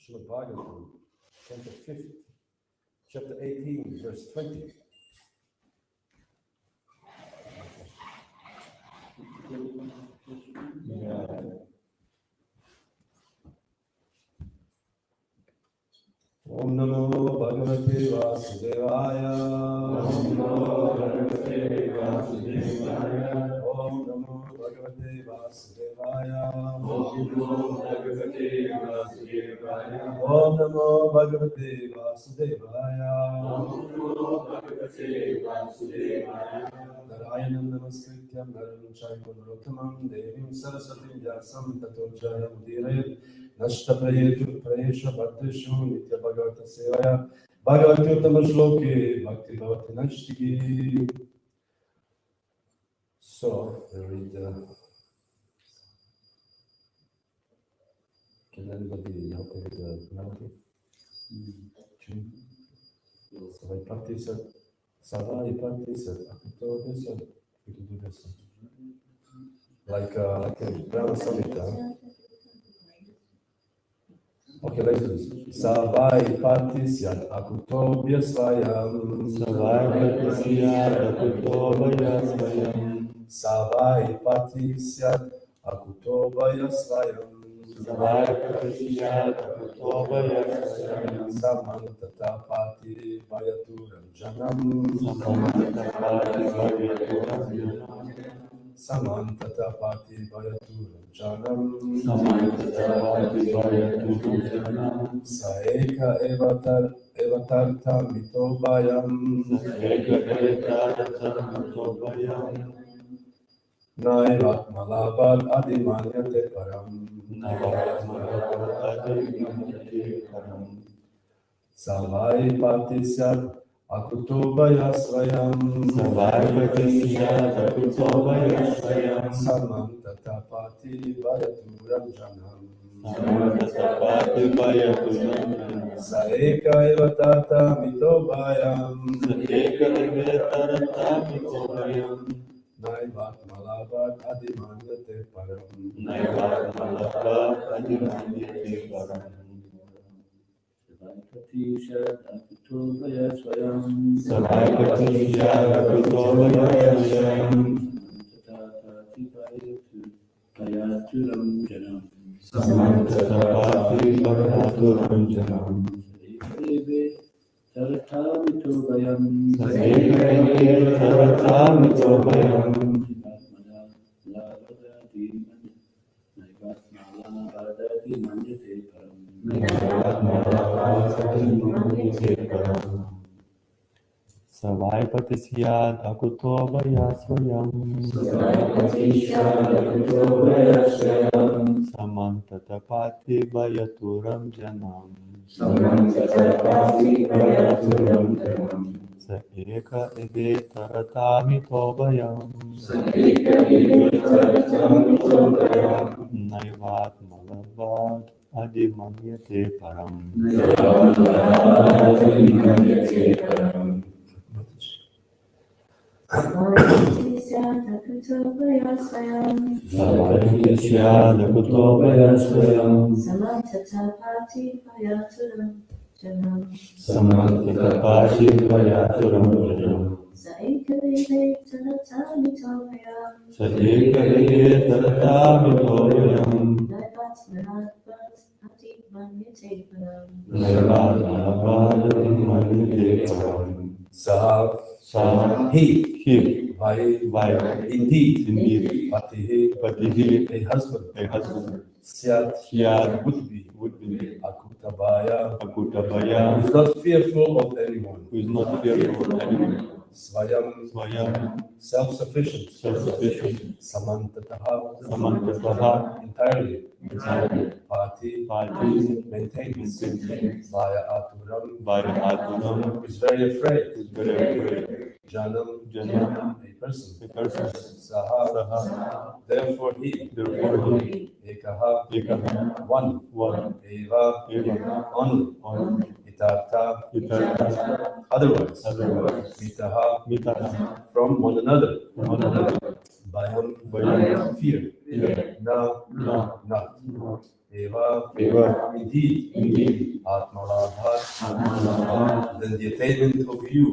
Srimad Bhagavatam, Canto 5, Chapter 18, Verse 20. Om Namo Bhagavate Vasudevaya. Om Namo Bhagavate Vasudevaya. Om Namo Bhagavate Vasudevaya. Om Namo Bhagavate Vasudevaya. Om Namo Bhagavate Vasudevaya. Om Namo Bhagavate Vasudevaya. Narayanam Namaskrityam Naram Chaiva Narottamam Devim Saraswatim Vyasam Tato Jayam Udire Nashtaprayetu Prayesha Bhaddeshu Nitya Bhagavata Sevaya Bhagavati Uttama Shloke Bhakti Bhavati Nashtiki. So, we read can anybody help me with the melody? Savai Pati said, Savai Pati said, Akito this said, we can do this. Like a Brahma Samhita. Okay, let's do this. Savai Patisyat Akuto Vyasvayam. Savai Patisyat Akuto Vyasvayam. Savai Patisyat Akuto Vyasvayam. Savai Patisyat Akuto Vyasvayam. Samantata Pati Vayaturam Janam. Samantata Pati Vayaturam Janam. Samantata Pati Vayaturam Janam. Samantata Pati Vayaturam Janam. Saeka Evatarta Mitobayam. Saeka Evatarta Mitobayam. Naivat Malabad Adimanyate Param. Naivat Malabad Adimanyate Param. Savai Patisyat Akuto Vyasvayam. Savai Patisyat Akuto Vyasvayam. Samantata Pati Vayaturam Janam. Samantata Pati Vayaturam Janam. Saeka Evatata Mitobayam. Saeka Evatata Mitobayam. Naivat Malabad Adimanyate Param. Naivat Malabad Adimanyate Param. Patisyat Akuto Vyasvayam. Savai Patisyat Akuto Vyasvayam. Samantata Pati Vayaturam Janam. Samantata Pati Vayaturam Janam. Saeka Evatata Mitobayam. Saeka Evatata Mitobayam. Naivat Malabad Adimanyate Param. Savai Patisyat Akuto Vyasvayam. Savai Patisyat Akuto Vyasvayam. Samantata Pati Vayaturam Janam. Samantata Pati Vayaturam Janam. Saeka Evatata Mitobayam. Saeka Evatata Mitobayam. Naivat Malabad Adimanyate Param. Naivat Malabad Adimanyate Param. He, indeed, Patihi, a husband, Syat, would be, Akutabaya, who is not fearful of anyone, Svayam, self-sufficient, Samantataha, entirely, Pati, maintains, Vaya Aturam, is very afraid, Janam, a person, Saha, therefore he, Ekaha, one, Eva, only, Itarta, otherwise, Mitaha, from one another, Bayam, fear, Na, not, Eva, indeed, Atmaladha, then the attainment of you,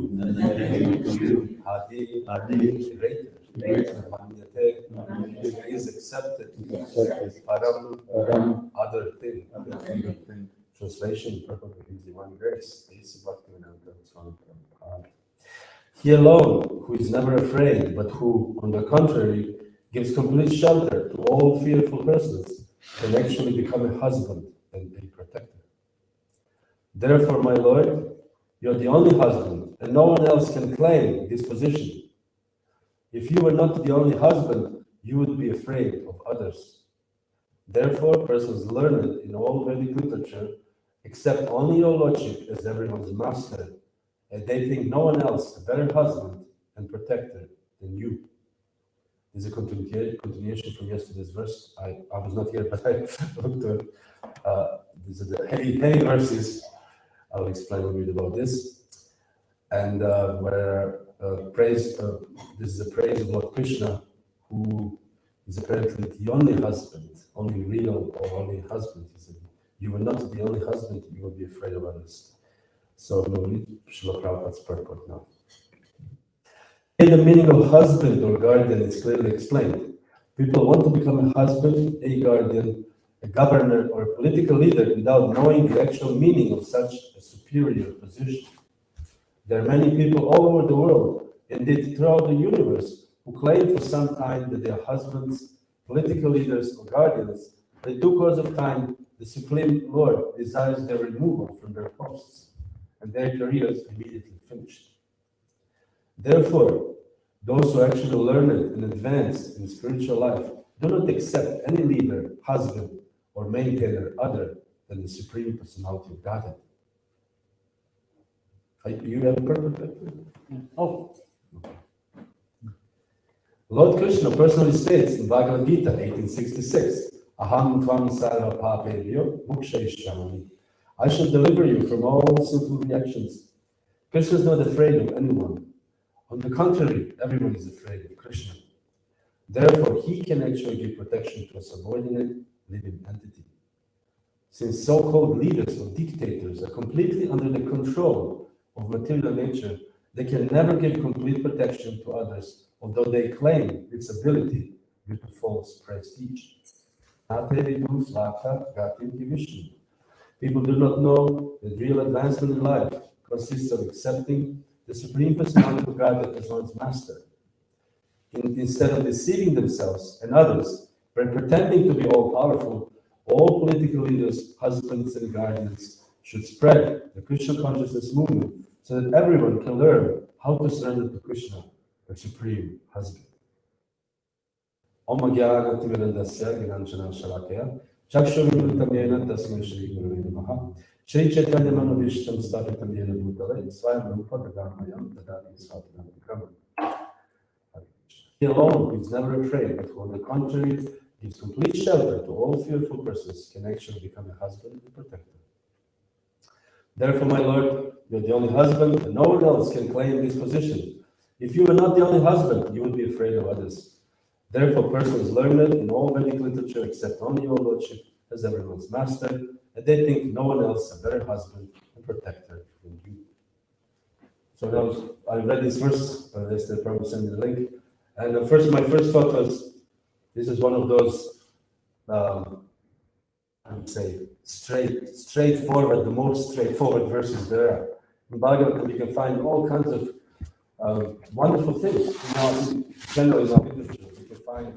Hadi, greater, Manyate, is accepted, Param, other thing. Translation, purpose of divine grace. He alone, who is never afraid, but who, on the contrary, gives complete shelter to all fearful persons, can actually become a husband and a protector. Therefore, my Lord, you are the only husband, and no one else can claim this position. If you were not the only husband, you would be afraid of others. Therefore, persons learned in all Vedic literature accept only your lordship as everyone's master, and they think no one else a better husband and protector than you. This is a continuation from yesterday's verse. I was not here, but I looked at these are the heavy verses. I'll explain a bit about this. And where this is a praise of Lord Krishna, who is apparently the only husband, only real or only husband. He said, you were not the only husband, you will be afraid of others. So we'll read Srila Prabhupada's purport now. Here the meaning of husband or guardian is clearly explained. People want to become a husband, a guardian, a governor, or a political leader without knowing the actual meaning of such a superior position. There are many people all over the world, indeed throughout the universe, who claim for some time that they are husbands, political leaders, or guardians, but in due course of time, the Supreme Lord desires their removal from their posts, and their careers immediately finished. Therefore, those who actually learn it and advance in spiritual life do not accept any leader, husband, or maintainer other than the Supreme Personality of Godhead. You have a purpose? Oh. Lord Krishna personally states in Bhagavad Gita 1866, Aham tvam sarva papebhyo mukshayishyami. I shall deliver you from all sinful reactions. Krishna is not afraid of anyone. On the contrary, everyone is afraid of Krishna. Therefore, he can actually give protection to a subordinate living entity. Since so-called leaders or dictators are completely under the control of material nature, they can never give complete protection to others, although they claim its ability due to false prestige. People do not know that real advancement in life consists of accepting the Supreme Personality of God as one's master. Instead of deceiving themselves and others by pretending to be all-powerful, all political leaders, husbands, and guardians should spread the Krishna consciousness movement so that everyone can learn how to surrender to Krishna, the Supreme Husband. Om Jnana Timirandasya Gnanachana Shalakaya Chakshurvritamena Tasmai Shri Gurave Namaha Shri Chaitanya Manobhishtam Sthapitam Yena Bhutale Swayam Rupa Dadāmayam Dadāti Svatanam Vikramam. He alone is never afraid, but on the contrary, gives complete shelter to all fearful persons, can actually become a husband and protector. Therefore, my Lord, you are the only husband, and no one else can claim this position. If you were not the only husband, you would be afraid of others. Therefore, persons learned in all Vedic literature accept only your lordship as everyone's master, and they think no one else a better husband and protector than you. So now I read this verse, yesterday, probably send me the link, and my first thought was, this is one of those, I would say, straightforward, the most straightforward verses there are. In Bhagavatam, you can find all kinds of wonderful things. Generally, in our literature, you can find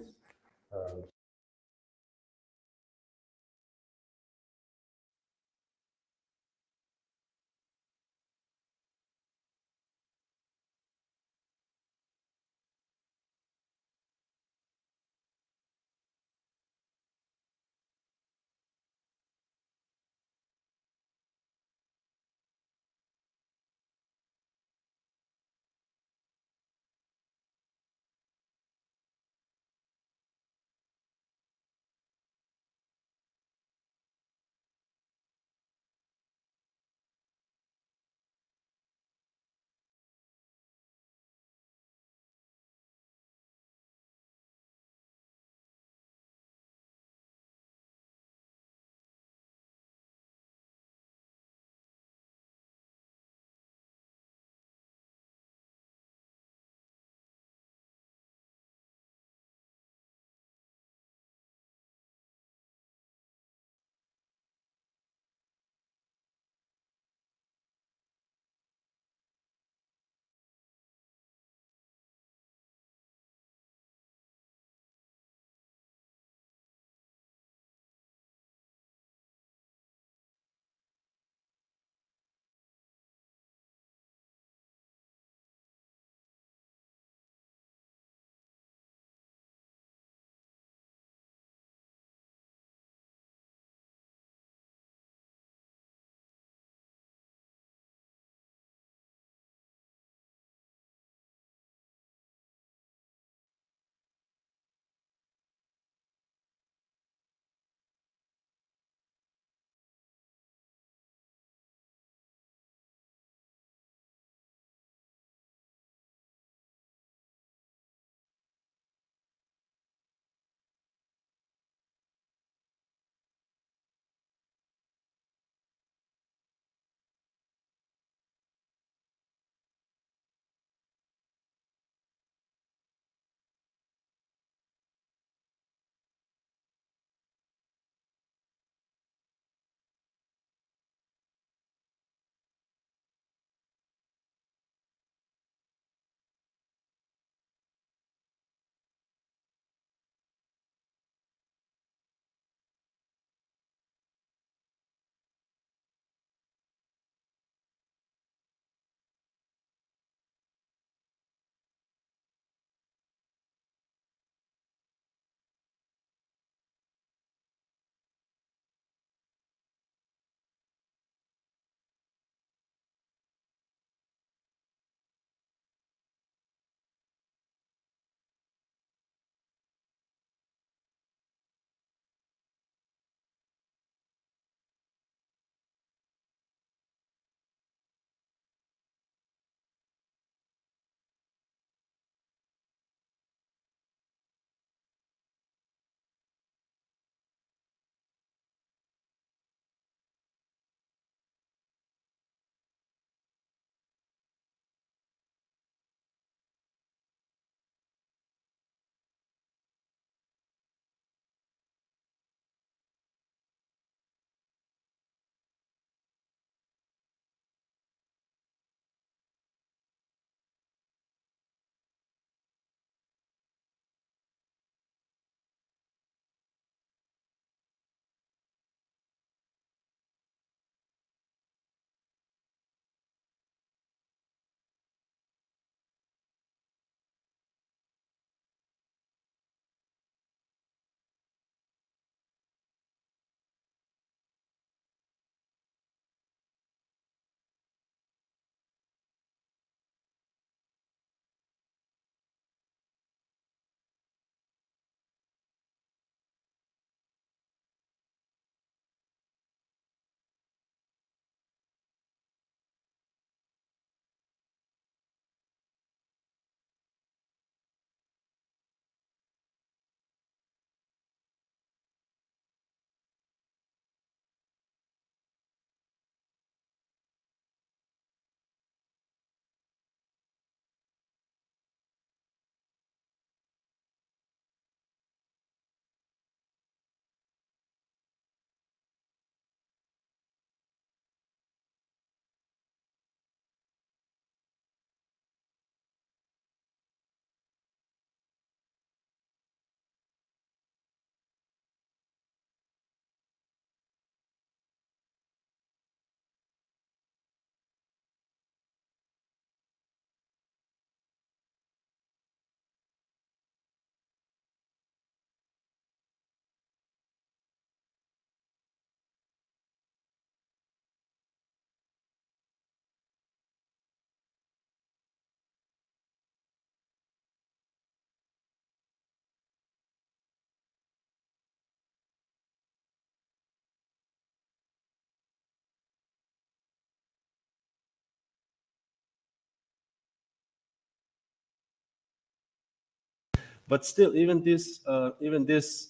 But still, even this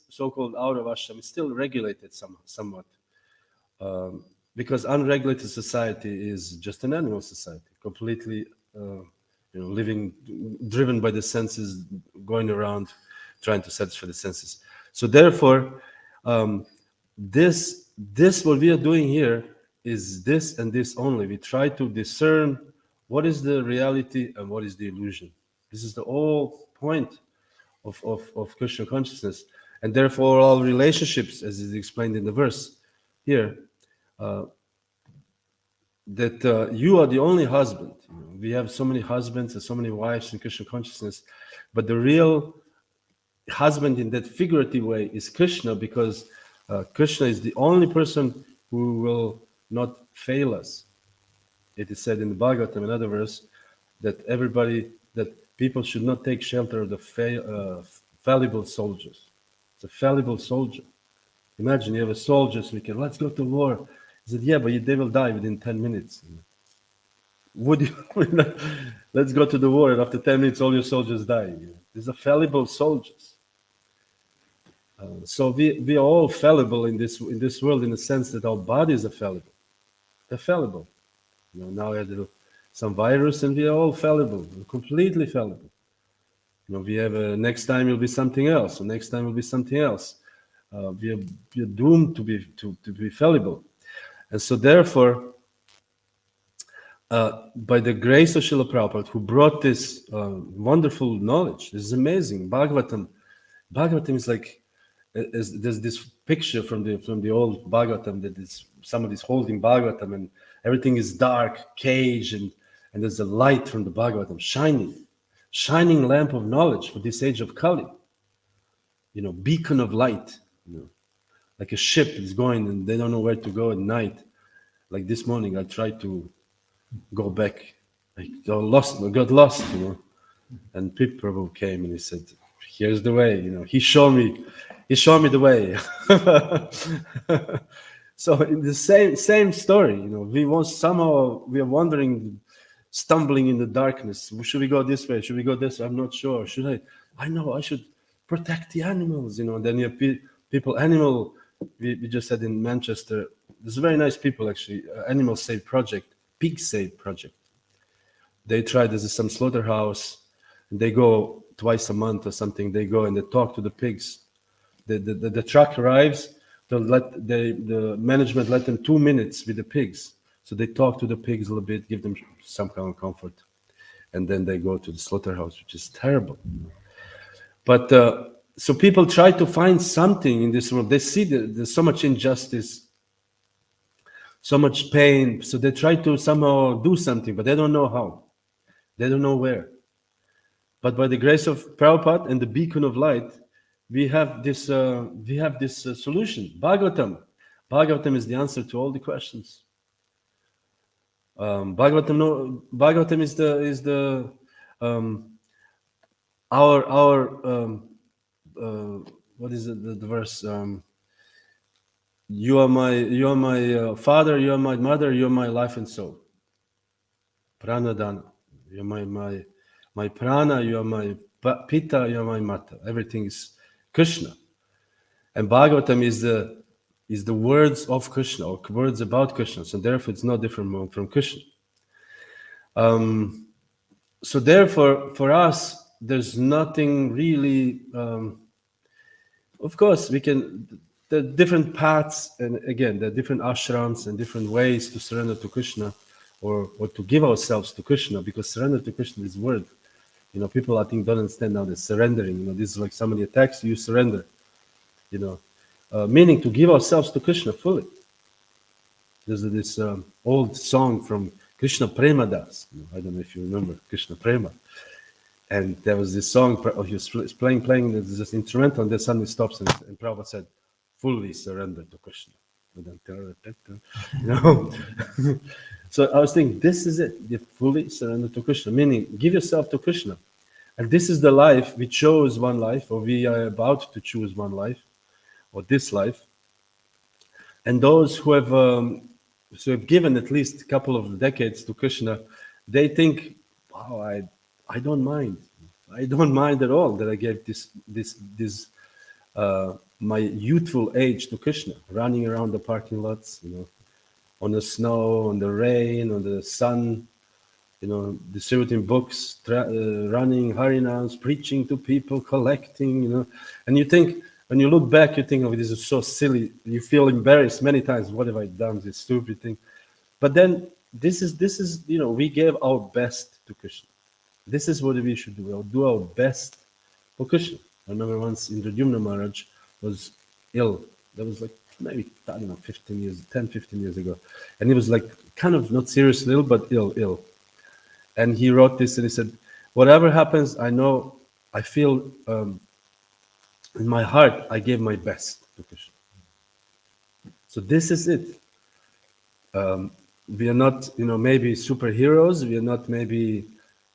so-called out of ashram is still regulated somewhat, because unregulated society is just an animal society, completely, living, driven by the senses, going around, trying to satisfy the senses. So therefore, this what we are doing here is this and this only. We try to discern what is the reality and what is the illusion. This is the whole point of Krishna consciousness, and therefore all relationships, as is explained in the verse here, that you are the only husband. We have so many husbands and so many wives in Krishna consciousness, but the real husband in that figurative way is Krishna, because Krishna is the only person who will not fail us. It is said in the Bhagavatam, another verse, that people should not take shelter of the fallible soldiers. It's a fallible soldier. Imagine you have a soldier speaking, let's go to war. He said, yeah, but they will die within 10 minutes. Would you? Let's go to the war, and after 10 minutes, all your soldiers die. These are fallible soldiers. So we are all fallible in this world, in the sense that our bodies are fallible. They're fallible. Now we have some virus, and we are all fallible, completely fallible. We have next time will be something else, and next time will be something else. We are doomed to be fallible, and so therefore, by the grace of Srila Prabhupada, who brought this wonderful knowledge, this is amazing. Bhagavatam is like, there's this picture from the old Bhagavatam that is somebody's holding Bhagavatam and everything is dark, cage, and there's a light from the Bhagavatam shining lamp of knowledge for this age of Kali. Beacon of light. Like a ship is going and they don't know where to go at night. Like this morning, I tried to go back. I got lost. And Pip Prabhu came and he said, "Here's the way." He showed me the way. So in the same story, we are wandering, stumbling in the darkness. Should we go this way? Should we go this way? I'm not sure. I know I should protect the animals. Then you have people. We just had in Manchester. There's very nice people actually. Animal Save Project, Pig Save Project. They tried. There's some slaughterhouse. And they go twice a month or something. They go and they talk to the pigs. The truck arrives. The management let them 2 minutes with the pigs. So they talk to the pigs a little bit, give them some kind of comfort, and then they go to the slaughterhouse, which is terrible. But so people try to find something in this world. They see there's so much injustice, so much pain. So they try to somehow do something, but they don't know how. They don't know where. But by the grace of Prabhupada and the beacon of light, we have this solution. Bhagavatam is the answer to all the questions. Bhagavatam is the what is it, the verse? You are my father, you are my mother, you are my life and soul. Pranadana. You are my prana, you are my pita, you are my mata. Everything is Krishna. And Bhagavatam is the words of Krishna, or words about Krishna. So therefore it's not different from Krishna. So therefore, for us, there's nothing really. Of course, there are different paths, and again, there are different ashrams and different ways to surrender to Krishna, or to give ourselves to Krishna, because surrender to Krishna is word. People I think don't understand now the surrendering. This is like somebody attacks you, surrender. Meaning to give ourselves to Krishna fully. There's this old song from Krishna Prema Das. I don't know if you remember Krishna Prema. And there was this song, he was playing, there's this instrumental, and then suddenly stops, and Prabhupada said, fully surrender to Krishna. So I was thinking, this is it. You fully surrender to Krishna, meaning give yourself to Krishna. And this is the life. We chose one life, or we are about to choose one life, or this life. And those who have given at least a couple of decades to Krishna, they think, wow, I don't mind. I don't mind at all that I gave this my youthful age to Krishna, running around the parking lots, on the snow, on the rain, on the sun, distributing books, running harinams, preaching to people, collecting, and you think, when you look back, you think, oh, this is so silly. You feel embarrassed many times. What have I done? This stupid thing. But then this is, we gave our best to Krishna. This is what we should do. We'll do our best for Krishna. I remember once Indradyumna Maharaj was ill. That was like maybe, I don't know, 15 years ago. And he was like kind of not seriously ill, but ill. And he wrote this and he said, whatever happens, I feel in my heart, I gave my best to Krishna. So this is it. We are not, maybe superheroes. We are not maybe,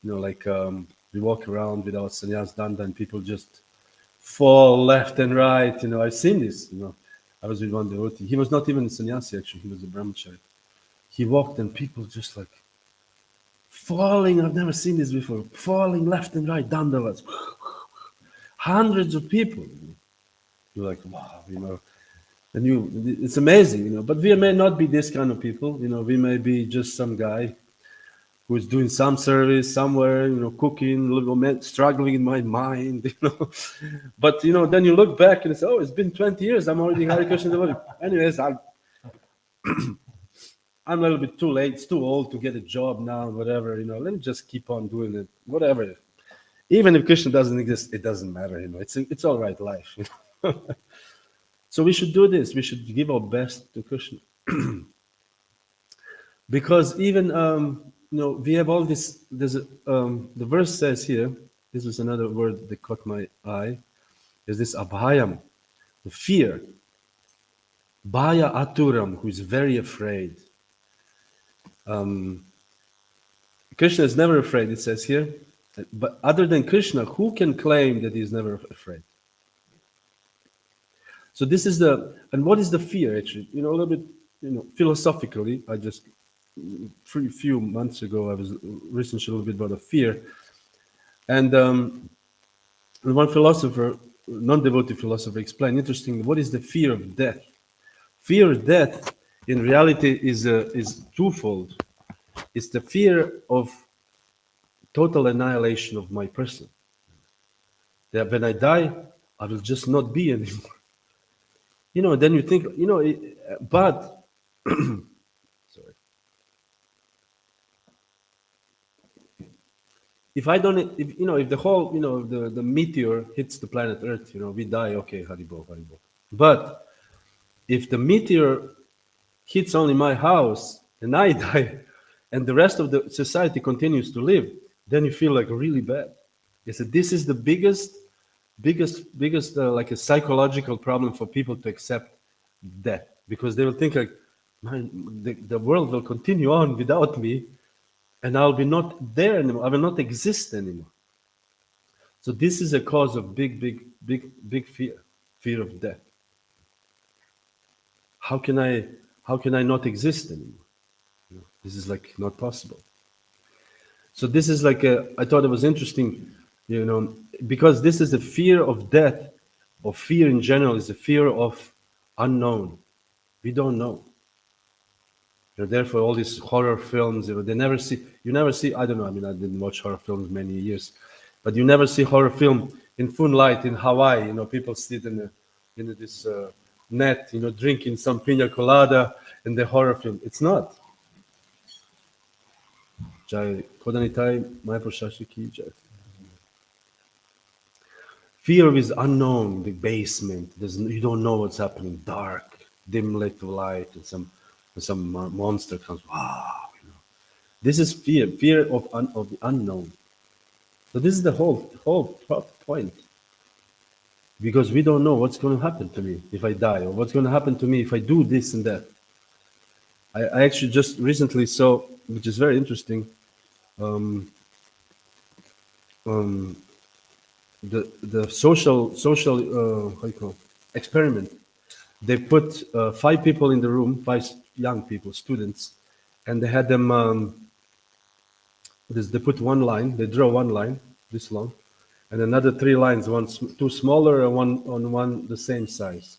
we walk around without sannyas danda and people just fall left and right. I've seen this. I was with one devotee. He was not even a sannyasi actually. He was a brahmachari. He walked and people just like falling. I've never seen this before. Falling left and right, dandavats. Hundreds of people. You're like, wow, and it's amazing, but we may not be this kind of people, we may be just some guy who is doing some service somewhere, cooking, struggling in my mind, But, then you look back and say, oh, it's been 20 years, I'm already Hare Krishna devotee. Anyways, I'm a little bit too late, it's too old to get a job now, whatever, let me just keep on doing it, whatever. Even if Krishna doesn't exist, it doesn't matter, it's all right life, So we should do this. We should give our best to Krishna, because even we have all this. There's the verse says here. This is another word that caught my eye. Is this abhayam, the fear? Bhaya aturam, who is very afraid. Krishna is never afraid. It says here, but other than Krishna, who can claim that he is never afraid? So this is and what is the fear actually? A little bit, philosophically, I just, a few months ago, I was researching a little bit about the fear. And one philosopher, non-devotee philosopher, explained, interestingly, what is the fear of death? Fear of death, in reality, is twofold. It's the fear of total annihilation of my person. That when I die, I will just not be anymore. Then you think, but, sorry. If I don't, if the whole, the meteor hits the planet Earth, we die, okay, Haribo. But if the meteor hits only my house and I die, and the rest of the society continues to live, then you feel like really bad. I said, this is the biggest like a psychological problem for people to accept death, because they will think like, the world will continue on without me, and I'll be not there anymore. I will not exist anymore. So this is a cause of big fear of death. How can I not exist anymore? This is like not possible. So this is like I thought it was interesting, because this is a fear of death, or fear in general is a fear of unknown. We don't know. Therefore, all these horror films, you never see, I don't know, I didn't watch horror films many years, but you never see horror film in full light in Hawaii, people sit in this net, drinking some pina colada in the horror film. It's not. Jai Kodanitai Mayapur Shashi Ki Jai. Fear is unknown, the basement. You don't know what's happening. Dark, dim lit light, and some monster comes. Wow, this is fear of the unknown. So this is the whole point. Because we don't know what's going to happen to me if I die, or what's going to happen to me if I do this and that. I actually just recently saw, which is very interesting, the social how you call experiment. They put 5 people in the room, 5 young people, students, and they had them. They put one line. They draw one line this long, and another 3 lines, one two smaller and one the same size.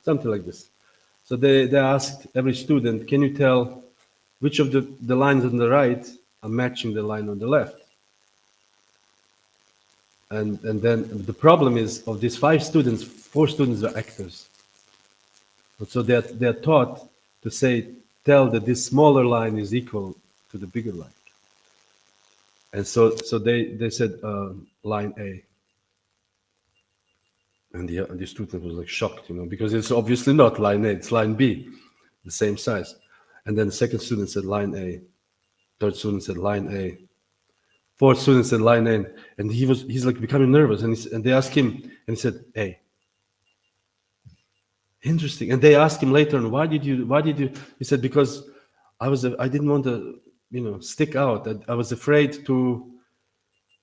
Something like this. So they asked every student, can you tell which of the lines on the right are matching the line on the left? And then the problem is, of these 5 students, 4 students are actors. And so they're taught to tell that this smaller line is equal to the bigger line. And so they said line A. And the student was like shocked, because it's obviously not line A, it's line B, the same size. And then the second student said line A. Third student said line A. Fourth student said line A. And he's like becoming nervous. And they asked him, and he said A. Interesting. And they asked him later on, why did you? He said, because I didn't want to, stick out. I was afraid to,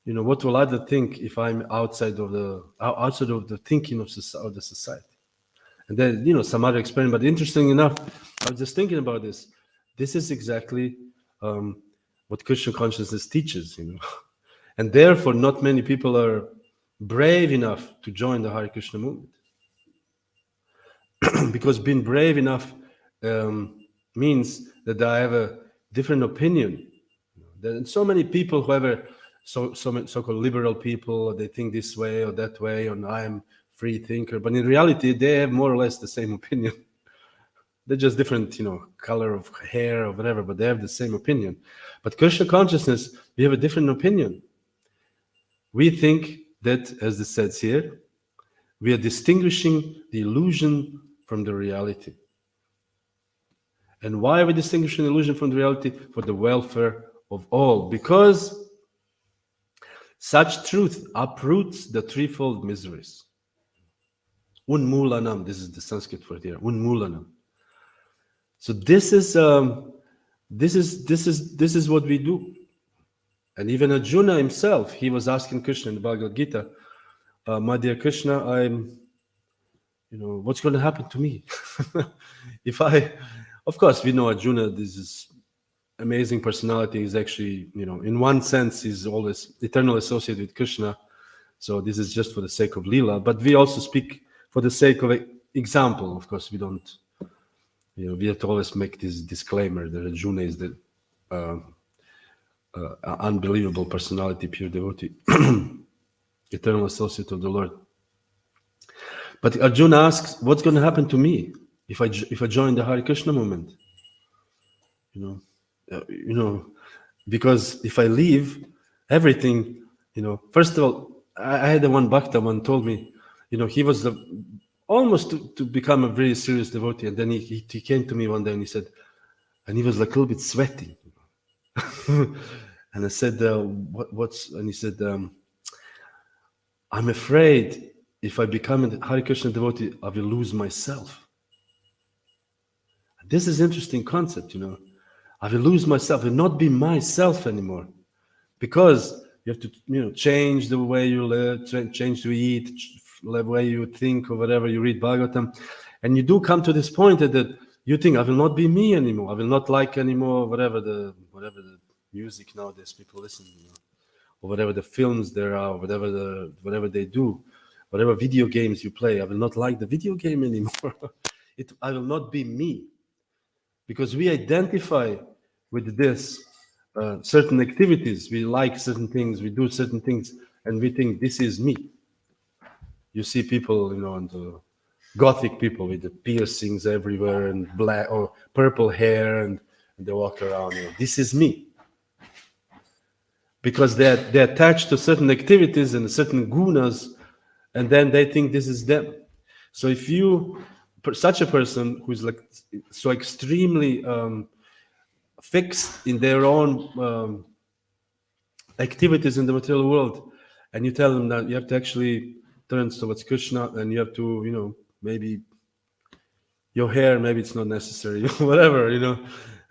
what will others think if I'm outside of the thinking of the society. And then, some other experiment. But interesting enough, I was just thinking about this. This is exactly what Krishna consciousness teaches, And therefore, not many people are brave enough to join the Hare Krishna movement. Because being brave enough means that I have a different opinion. There are so many people who have so-called liberal people, they think this way or that way, and I'm free thinker. But in reality, they have more or less the same opinion. They're just different, color of hair or whatever, but they have the same opinion. But Krishna consciousness, we have a different opinion. We think that, as it says here, we are distinguishing the illusion from the reality. And why are we distinguishing the illusion from the reality? For the welfare of all. Because such truth uproots the threefold miseries. Unmulanam, this is the Sanskrit word here. Unmulanam. So this is what we do. And even Arjuna himself, he was asking Krishna in the Bhagavad Gita, my dear Krishna, what's going to happen to me? Of course, we know Arjuna, this is amazing personality. Is actually, in one sense, he's always eternally associated with Krishna. So this is just for the sake of Leela. But we also speak for the sake of example. Of course, we don't, we have to always make this disclaimer that Arjuna is the unbelievable personality, pure devotee, eternal associate of the Lord. But Arjuna asks, what's going to happen to me if I join the Hare Krishna movement? Because if I leave everything, first of all, I had one bhakta one told me, he was almost to become a very serious devotee, and then he came to me one day and he said, and he was like a little bit sweating, and I said, what's? And he said, I'm afraid if I become a Hare Krishna devotee, I will lose myself. This is an interesting concept, I will lose myself, I will not be myself anymore. Because you have to, change the way you live, change to eat, the way you think, or whatever, you read Bhagavatam. And you do come to this point that you think, I will not be me anymore. I will not like anymore whatever the music nowadays people listen, or whatever the films there are, whatever they do, whatever video games you play. I will not like the video game anymore. I will not be me. Because we identify with this certain activities, we like certain things, we do certain things, and we think this is me. You see people, and the Gothic people with the piercings everywhere and black or purple hair, and they walk around. This is me. Because they're attached to certain activities and certain gunas, and then they think this is them. So if such a person who is like so extremely fixed in their own activities in the material world, and you tell them that you have to actually turn towards Krishna, and you have to, maybe your hair, maybe it's not necessary, whatever, and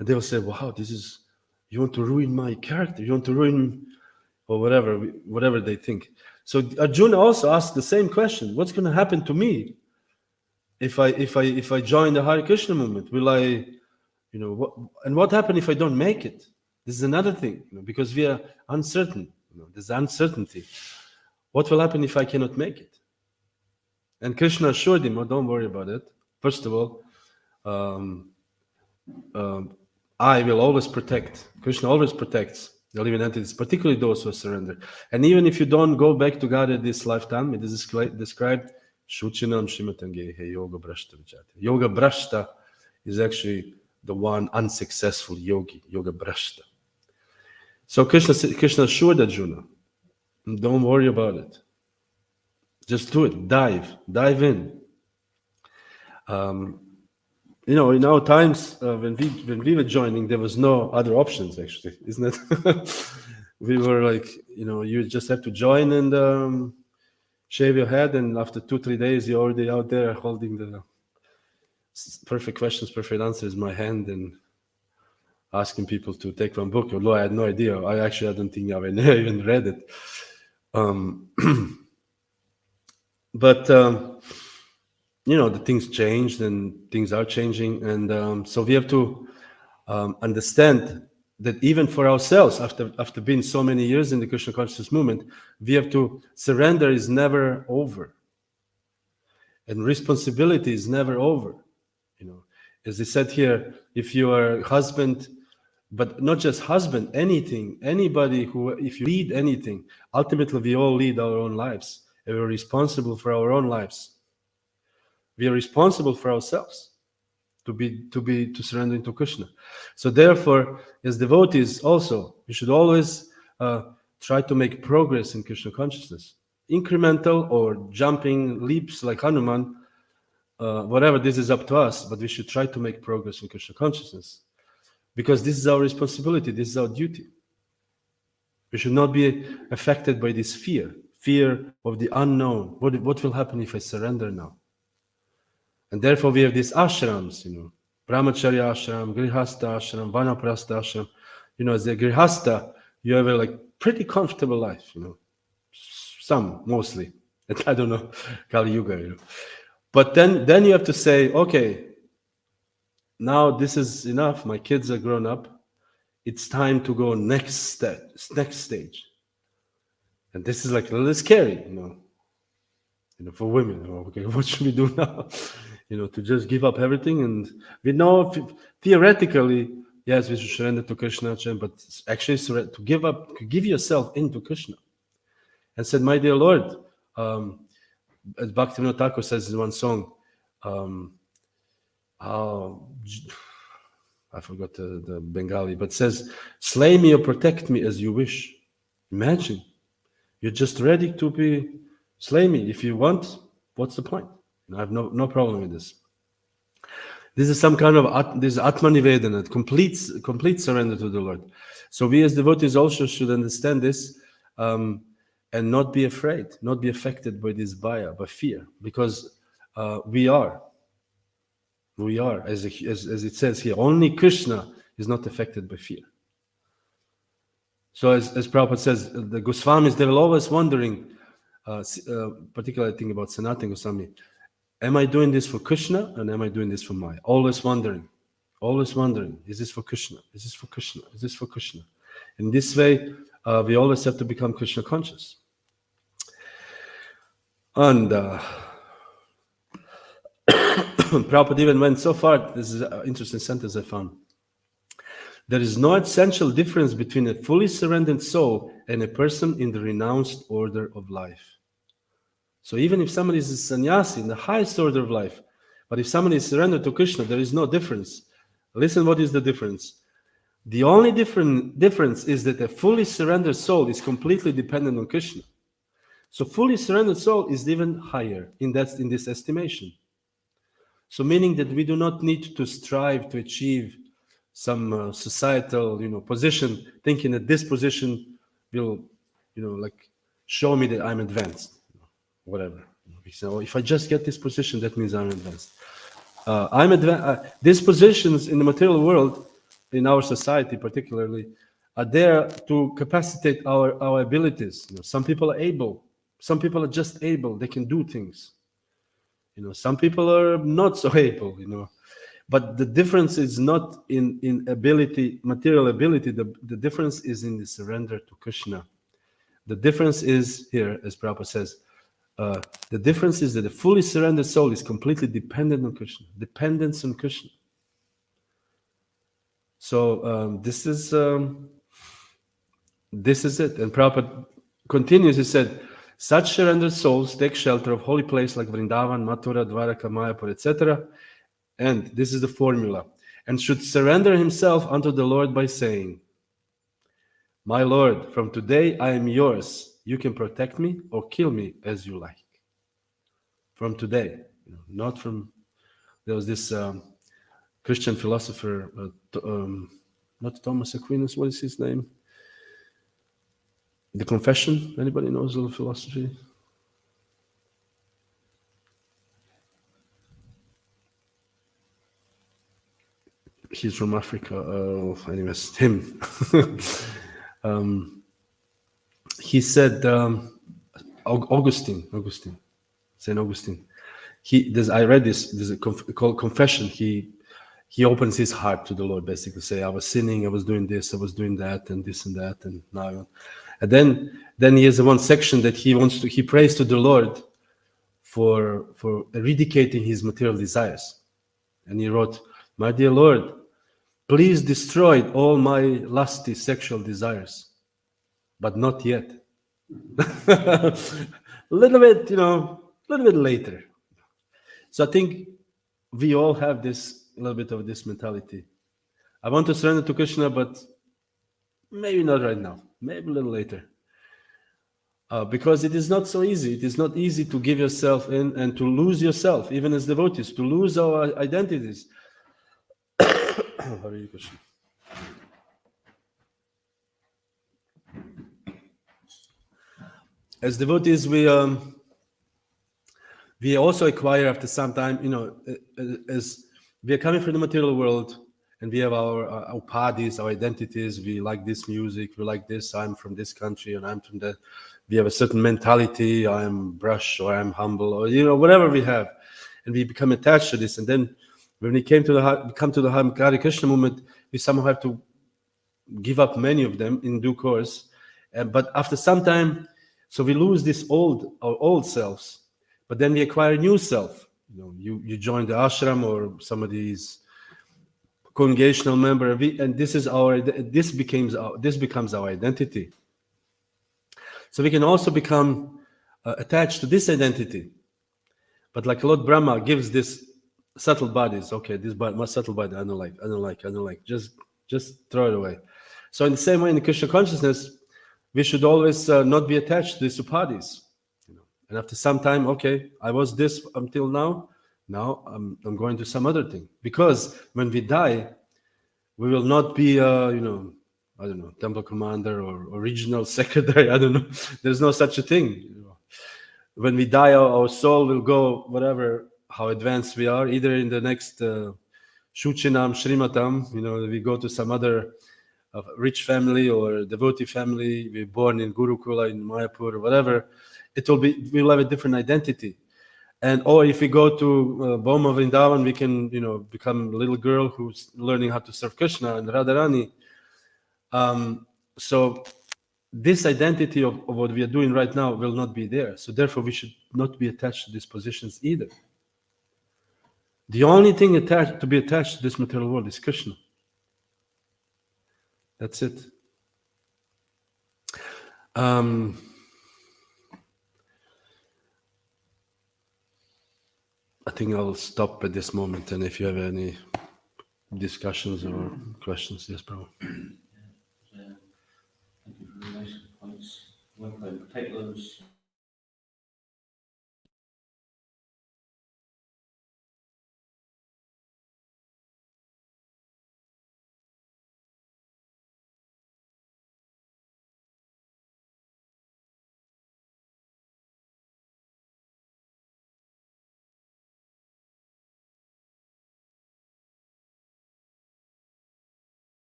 they will say, wow, you want to ruin my character, you want to ruin, or whatever they think. So Arjuna also asked the same question, what's going to happen to me if I join the Hare Krishna movement? Will I, what happens if I don't make it? This is another thing, because we are uncertain. There's uncertainty. What will happen if I cannot make it? And Krishna assured him, oh, don't worry about it. First of all, I will always protect. Krishna always protects the living entities, particularly those who surrender. And even if you don't go back to God at this lifetime, it is described, Shuchinam Shimatangehe Yoga Brashta Vijati. Yoga Brashta is actually the one unsuccessful yogi, Yoga Brashta. So Krishna assured Arjuna, don't worry about it. Just do it. Dive in. In our times when we were joining, there was no other options. Actually, isn't it? We were like, you just have to join and shave your head, and after 2-3 days, you're already out there holding the perfect questions, perfect answers in my hand, and asking people to take one book. Although I had no idea. I don't think I even read it. But the things changed and things are changing, and so we have to understand that even for ourselves, after being so many years in the Krishna consciousness movement, we have to surrender is never over, and responsibility is never over. As I said here, if you are a husband, but not just husband, anybody if you lead anything, ultimately we all lead our own lives, and we're responsible for our own lives. We are responsible for ourselves to surrender into Krishna. So therefore, as devotees also, we should always try to make progress in Krishna consciousness. Incremental or jumping leaps like Hanuman, whatever, this is up to us, but we should try to make progress in Krishna consciousness. Because this is our responsibility, this is our duty. We should not be affected by this fear of the unknown. What will happen if I surrender now? And therefore we have these ashrams, Brahmacharya ashram, Grihastha ashram, Vanaprastha ashram. As a Grihastha, you have a pretty comfortable life, Some, mostly. I don't know, Kali Yuga, But then you have to say, okay, now this is enough. My kids are grown up. It's time to go next stage. And this is a little scary, for women. Okay, what should we do now? To just give up everything. And we know theoretically, yes, we should surrender to Krishna, but actually to give yourself into Krishna. And said, my dear Lord, as Bhaktivinoda Thakur says in one song, I forgot the Bengali, but says, slay me or protect me as you wish. Imagine, you're just ready to slay me. If you want, what's the point? I have no problem with this. This is some kind of this Atmanivedana, complete surrender to the Lord. So we as devotees also should understand this and not be afraid, not be affected by this bhaya, by fear, because we are, as it says here, only Krishna is not affected by fear. So as Prabhupada says, the Goswamis, they were always wondering, particularly I think about Sanatana Goswami, am I doing this for Krishna and am I doing this for Maya? Always wondering, is this for Krishna? Is this for Krishna? Is this for Krishna? In this way, we always have to become Krishna conscious. And Prabhupada even went so far, this is an interesting sentence I found. There is no essential difference between a fully surrendered soul and a person in the renounced order of life. So even if somebody is a sannyasi in the highest order of life, but if somebody is surrendered to Krishna, there is no difference. Listen, what is the difference? The only difference is that a fully surrendered soul is completely dependent on Krishna. So fully surrendered soul is even higher in this estimation. So meaning that we do not need to strive to achieve some societal, position, thinking that this position will, show me that I'm advanced, whatever. So if I just get this position, that means I'm advanced. These positions in the material world, in our society particularly, are there to capacitate our abilities. Some people are able. Some people are just able. They can do things. Some people are not so able. But the difference is not in ability, material ability. The difference is in the surrender to Krishna. The difference is here, as Prabhupada says, the difference is that the fully surrendered soul is completely dependent on Krishna. Dependence on Krishna. So this is it. And Prabhupada continues, he said, such surrendered souls take shelter of holy place like Vrindavan, Mathura, Dwaraka, Mayapur, etc. And this is the formula. And should surrender himself unto the Lord by saying, my Lord, from today I am yours. You can protect me or kill me as you like. From today, not from, there was this Christian philosopher, not Thomas Aquinas, what is his name? The Confession, anybody knows the philosophy? He's from Africa. Anyways, him. He said, Augustine, Saint Augustine. I read this. There's called Confession. He opens his heart to the Lord, basically say, I was sinning, I was doing this, I was doing that, and this and that, and now. And then he has one section that he prays to the Lord for eradicating his material desires. And he wrote, my dear Lord, please destroy all my lusty sexual desires, but not yet. A little bit later. So I think we all have this, a little bit of this mentality. I want to surrender to Krishna, but maybe not right now, maybe a little later. Because it is not so easy. It is not easy to give yourself in and to lose yourself, even as devotees, to lose our identities. Hare Krishna. As devotees, we also acquire after some time, as we are coming from the material world, and we have our upadhis, our identities. We like this music, we like this. I'm from this country, and I'm from that. We have a certain mentality. I'm brush, or I'm humble, or whatever we have, and we become attached to this. And then, when we come to the Hare Krishna movement, we somehow have to give up many of them in due course. But after some time, so we lose our old selves, but then we acquire a new self. You join the ashram or somebody's congregational member, and this becomes our identity. So we can also become attached to this identity. But like Lord Brahma gives this subtle bodies. Okay, this body, my subtle body, I don't like. Just throw it away. So in the same way, in the Krishna consciousness, we should always not be attached to these upadhis. And after some time, okay, I was this until now. Now I'm going to some other thing. Because when we die, we will not be, I don't know, temple commander or regional secretary. I don't know. There's no such a thing. When we die, our soul will go whatever, how advanced we are, either in the next Shuchinam, Shrimatam, we go to some other rich family or devotee family, we're born in Gurukula, in Mayapur, or whatever, we'll have a different identity. Or if we go to Boma Vrindavan, we can, become a little girl who's learning how to serve Krishna and Radharani. So this identity of what we are doing right now will not be there. So therefore, we should not be attached to these positions either. The only thing to be attached to this material world is Krishna. That's it. I think I'll stop at this moment, and if you have any discussions or questions, yes, bro. Thank you for the nice points. One point particular was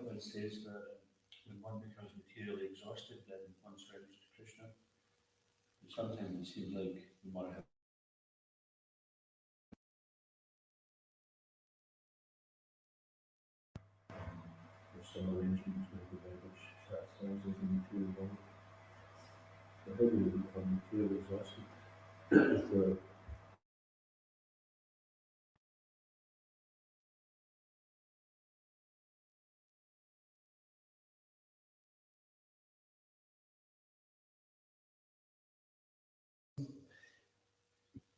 Prabhupada says that when one becomes materially exhausted, then one surrenders to Krishna. And sometimes it seems like no matter how some arrangements maybe by which ourselves as a material body, so how do we become materially exhausted with the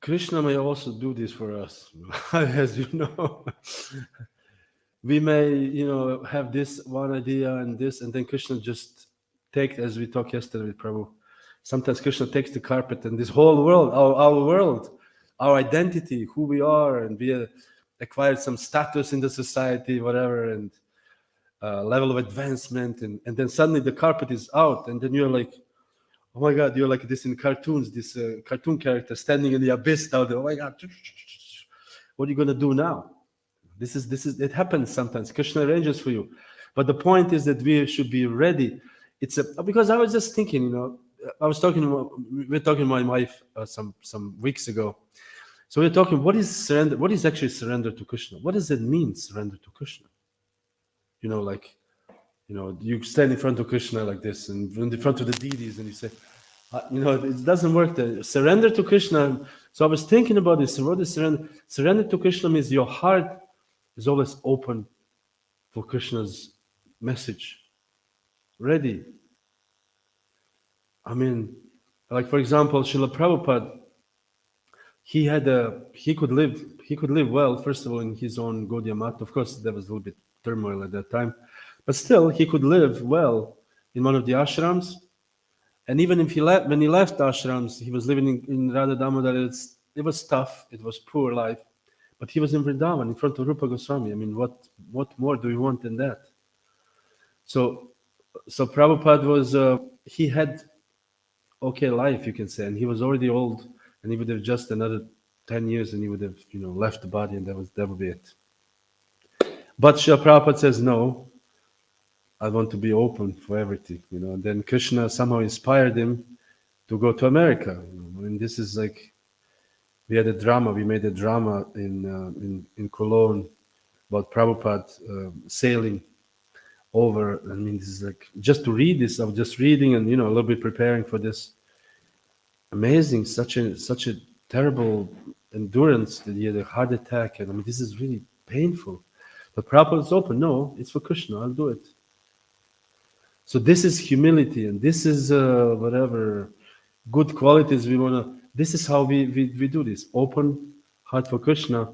Krishna may also do this for us, as you know. We may, have this one idea and this, and then Krishna just take, as we talked yesterday with Prabhu. Sometimes Krishna takes the carpet and this whole world, our world, our identity, who we are, and we acquired some status in the society, whatever, and level of advancement, and then suddenly the carpet is out, and then you're like, oh my God, you're like this in cartoons, this cartoon character standing in the abyss down there. Oh my God, what are you gonna do now? This is it happens sometimes. Krishna arranges for you, but the point is that we should be ready. Because I was just thinking, I was talking. We were talking to my wife some weeks ago. So we we're talking. What is surrender? What is actually surrender to Krishna? What does it mean, surrender to Krishna? You stand in front of Krishna like this, and in front of the deities, and you say, it doesn't work there. Surrender to Krishna. So I was thinking about this. What is surrender? Surrender to Krishna means your heart is always open for Krishna's message. Ready. I mean, like for example, Srila Prabhupada, he could live well, first of all, in his own Gaudiya Math. Of course, there was a little bit turmoil at that time, but still he could live well in one of the ashrams. And even if when he left ashrams, he was living in Radha Damodar. It was tough, it was poor life, but he was in Vrindavan in front of Rupa Goswami. I mean, what more do we want than that? So Prabhupada he had okay life, you can say, and he was already old, and he would have just another 10 years, and he would have left the body, and that would be it. But Srila Prabhupada says, no, I want to be open for everything, And then Krishna somehow inspired him to go to America. And this is like, we made a drama in Cologne about Prabhupada terribly over. I mean, this is like, just to read this, I was just reading and, a little bit preparing for this. Amazing, such a terrible endurance that he had a heart attack. And I mean, this is really painful. But Prabhupada is open. No, it's for Krishna, I'll do it. So this is humility, and this is whatever good qualities we want to, this is how we do this. Open heart for Krishna.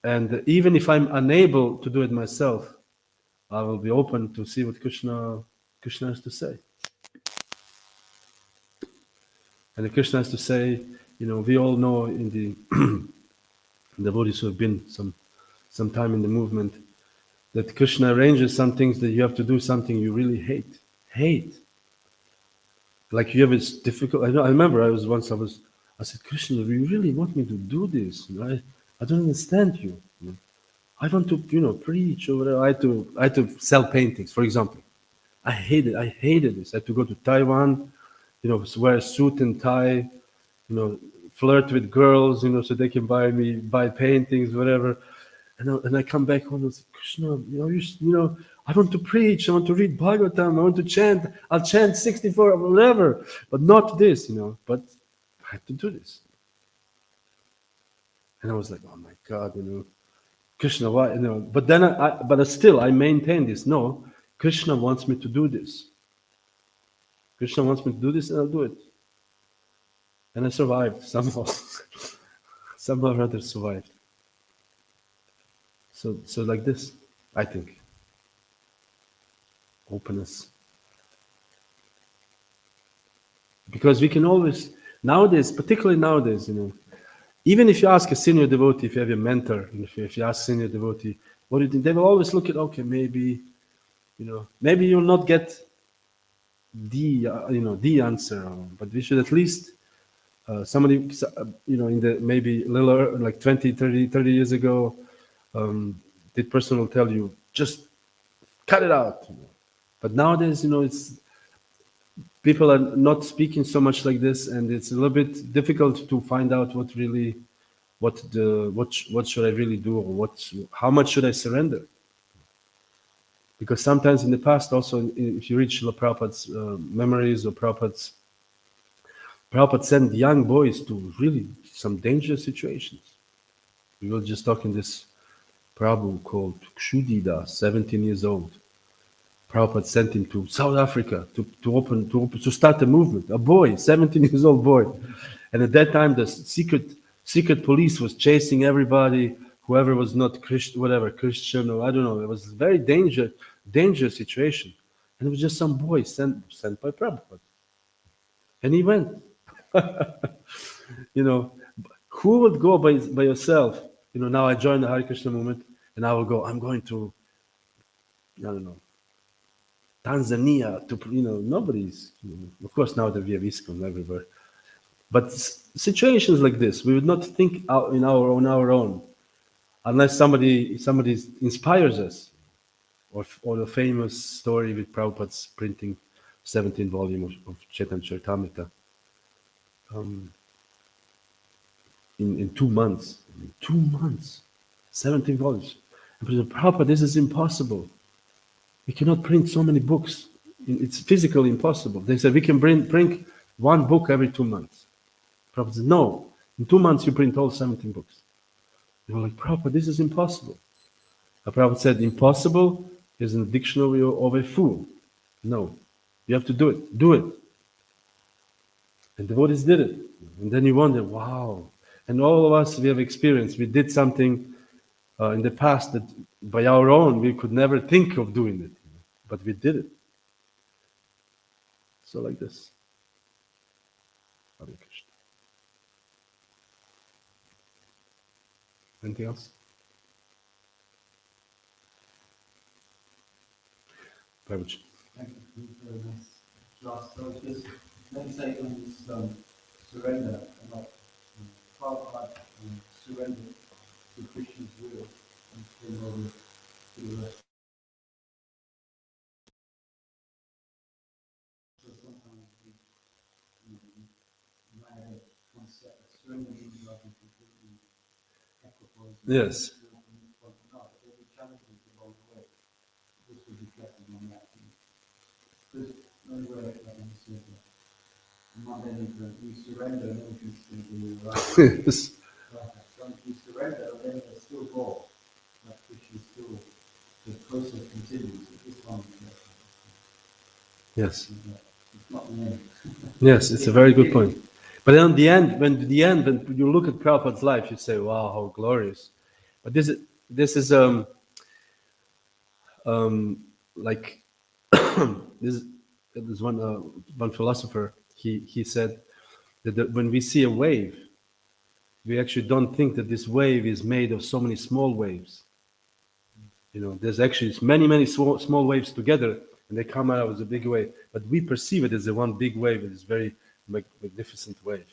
And even if I'm unable to do it myself, I will be open to see what Krishna has to say. And the Krishna has to say, we all know in the devotees who have been some time in the movement, that Krishna arranges some things that you have to do something you really hate. Like you have this difficult. I remember I said, Krishna, do you really want me to do this? I don't understand you. I want to, preach or whatever. I had to sell paintings, for example. I hated this. I had to go to Taiwan, wear a suit and tie, flirt with girls, so they can buy paintings, whatever. And I come back home and say, Krishna, I want to preach, I want to read Bhagavatam, I want to chant, I'll chant 64 or whatever, but not this, but I had to do this. And I was like, oh my God, Krishna, why, but then but still I maintain this. No, Krishna wants me to do this. Krishna wants me to do this and I'll do it. And I survived somehow. Somehow or other survived. So like this, I think. Openness. Because we can always, nowadays, particularly nowadays, even if you ask a senior devotee, if you have a mentor, if you ask a senior devotee, what do you think? They will always look at, okay, maybe you'll not get the answer, but we should at least, somebody, in the maybe a little like 20, 30 years ago, the person will tell you, just cut it out. But nowadays, it's people are not speaking so much like this, and it's a little bit difficult to find out what should I really do, or how much should I surrender? Because sometimes in the past also, if you read Srila Prabhupada's memories or Prabhupada sent young boys to really some dangerous situations. We were just talking this Prabhu called Kshudida, 17 years old. Prabhupada sent him to South Africa to start a movement. A boy, 17 years old boy. And at that time, the secret police was chasing everybody, whoever was not Christian, whatever, Christian or I don't know. It was a very dangerous situation. And it was just some boy sent by Prabhupada. And he went. You know, who would go by yourself? You know, now I join the Hare Krishna movement and I will go, I'm going to, I don't know, Tanzania to, nobody's, of course now that we have ISKCON everywhere. But situations like this, we would not think out on our own, unless somebody inspires us, or the famous story with Prabhupada's printing 17 volumes of Chaitanya Charitamrita in 2 months. 2 months, 17 volumes. And people said, Prabhupada, this is impossible. We cannot print so many books. It's physically impossible. They said, we can print one book every 2 months. Prabhupada said, no, in 2 months you print all 17 books. They were like, Prabhupada, this is impossible. And Prabhupada said, impossible is in the dictionary of a fool. No, you have to do it. Do it. And devotees did it. And then you wonder, wow. And all of us, we have experienced, we did something in the past that by our own, we could never think of doing it. But we did it. So like this. Hare Krishna. Anything else? Prabhupada. Thank you. Very nice. Last, so just meditate on this surrender and not Prabhupada surrender to Krishna's will and in order to so sometimes you might have a concept of surrender means like you completely equipoise. Yes. Not, but there'll be challenges along the way. This will be reflected on that. Because nowhere like you said, not anything. You surrender, then you can still do right. Yes. Once you surrender, then there's still more. Like Krishna still, the process continues. This one, Yes. it's not the end. Yes, it's a very good point. But then when you look at Prabhupada's life, you say, wow, how glorious. But this is like there's one philosopher, he said that when we see a wave, we actually don't think that this wave is made of so many small waves. There's actually many small waves together, and they come out as a big wave. But we perceive it as a one big wave. It is very magnificent wave.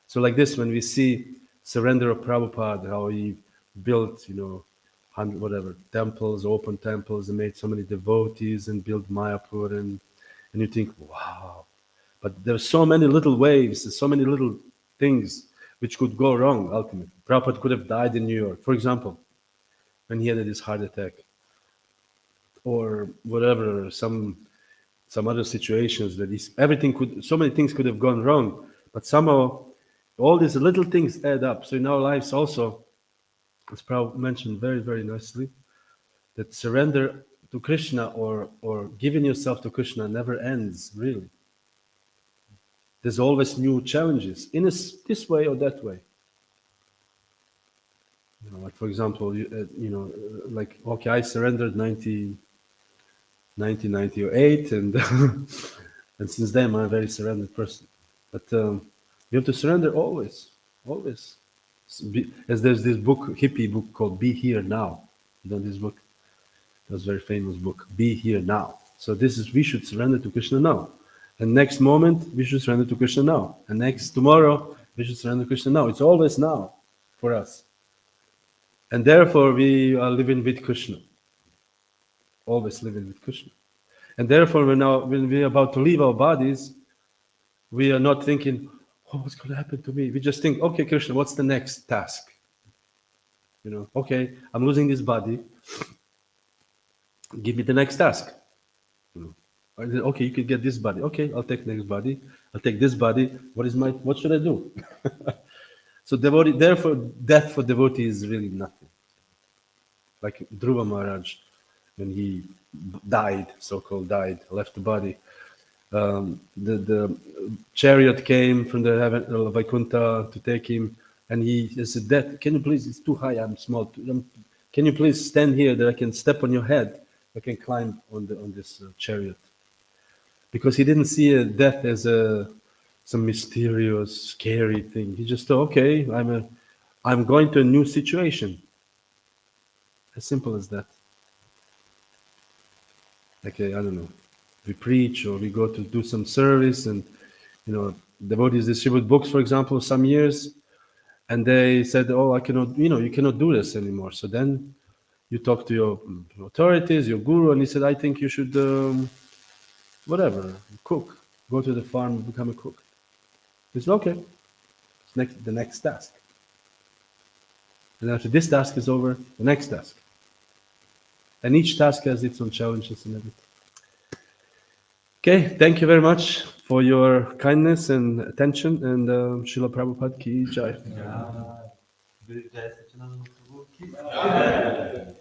So like this, when we see surrender of Prabhupada, how he built, 100 temples, open temples, and made so many devotees, and built Mayapur, and you think, wow. But there's so many little waves, and so many little things which could go wrong ultimately. Prabhupada could have died in New York, for example, when he had this heart attack, or whatever, some other situations that so many things could have gone wrong, but somehow all these little things add up. So in our lives also, as Prabhupada mentioned very, very nicely, that surrender to Krishna or giving yourself to Krishna never ends, really. There's always new challenges in this way or that way. Like for example, like, okay, I surrendered 1998, and and since then I'm a very surrendered person. But you have to surrender always. As there's this hippie book called "Be Here Now." You know this book? That's a very famous book. Be here now. So we should surrender to Krishna now. And next moment we should surrender to Krishna now. And next tomorrow we should surrender to Krishna now. It's always now for us. And therefore we are living with Krishna. Always living with Krishna. And therefore when we're about to leave our bodies, we are not thinking, oh, what's going to happen to me? We just think, okay, Krishna, what's the next task? Okay, I'm losing this body. Give me the next task. I said, okay, you could get this body. Okay, I'll take next body. I'll take this body. What should I do? So devotee, therefore, death for devotee is really nothing. Like Dhruva Maharaj, when he died, so-called died, left the body. The chariot came from the heaven Vaikuntha to take him, and he said, "Death, can you please? It's too high. I'm small. Can you please stand here that I can step on your head? I can climb on this chariot." Because he didn't see death as some mysterious, scary thing. He just thought, "Okay, I'm going to a new situation." As simple as that. Like I don't know, we preach or we go to do some service, and devotees distribute books, for example, some years, and they said, "Oh, I cannot, you cannot do this anymore." So then you talk to your authorities, your guru, and he said, "I think you should, whatever, cook, go to the farm, become a cook." He said, "Okay, it's the next task." And after this task is over, the next task. And each task has its own challenges and everything. Okay, thank you very much for your kindness and attention, and Srila Prabhupada ki jai. Jai Sacinandana Prabhu ki jai.